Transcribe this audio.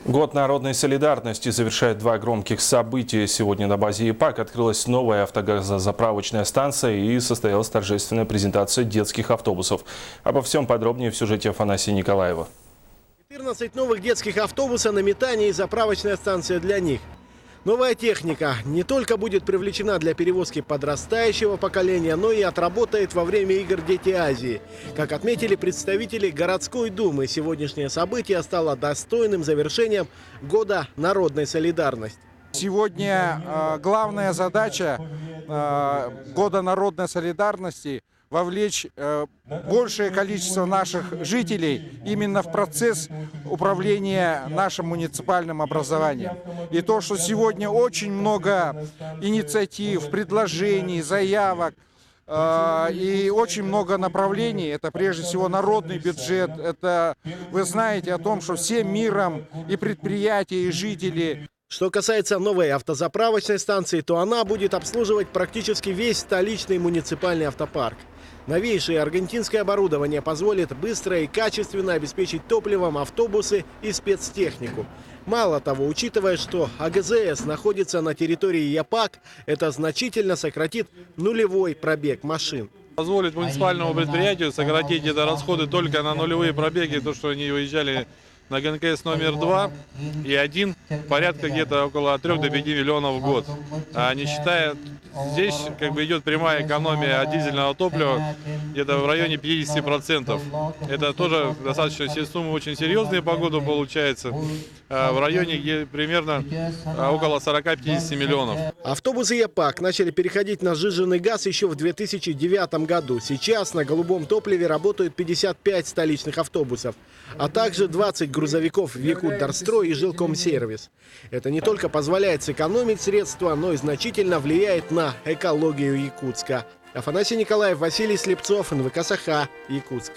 Год народной солидарности завершает два громких события. Сегодня на базе ИПАК открылась новая автогазозаправочная станция и состоялась торжественная презентация детских автобусов. Обо всем подробнее в сюжете Афанасия Николаева. 14 новых детских автобусов на метане и заправочная станция для них. Новая техника не только будет привлечена для перевозки подрастающего поколения, но и отработает во время игр «Дети Азии». Как отметили представители городской думы, сегодняшнее событие стало достойным завершением года народной солидарности. Сегодня главная задача года народной солидарности – вовлечь большее количество наших жителей именно в процесс управления нашим муниципальным образованием. И то, что сегодня очень много инициатив, предложений, заявок и очень много направлений, это прежде всего народный бюджет, это вы знаете о том, что всем миром и предприятия, и жители. Что касается новой автозаправочной станции, то она будет обслуживать практически весь столичный муниципальный автопарк. Новейшее аргентинское оборудование позволит быстро и качественно обеспечить топливом автобусы и спецтехнику. Мало того, учитывая, что АГЗС находится на территории ЯПАК, это значительно сократит нулевой пробег машин. Позволит муниципальному предприятию сократить это расходы только на нулевые пробеги, то, что они выезжали на ГНКС номер 2 и 1, порядка где-то около 3 до 5 миллионов в год. А не считая, здесь идет прямая экономия от дизельного топлива где-то в районе 50%. Это тоже достаточно суммы очень серьезные по году получается. В районе где примерно около 40-50 миллионов. Автобусы ЯПАК начали переходить на сжиженный газ еще в 2009 году. Сейчас на голубом топливе работают 55 столичных автобусов, а также 20 грузовиков в Якутдарстрой и Жилкомсервис. Это не только позволяет сэкономить средства, но и значительно влияет на экологию Якутска. Афанасий Николаев, Василий Слепцов, НВК Саха, Якутск.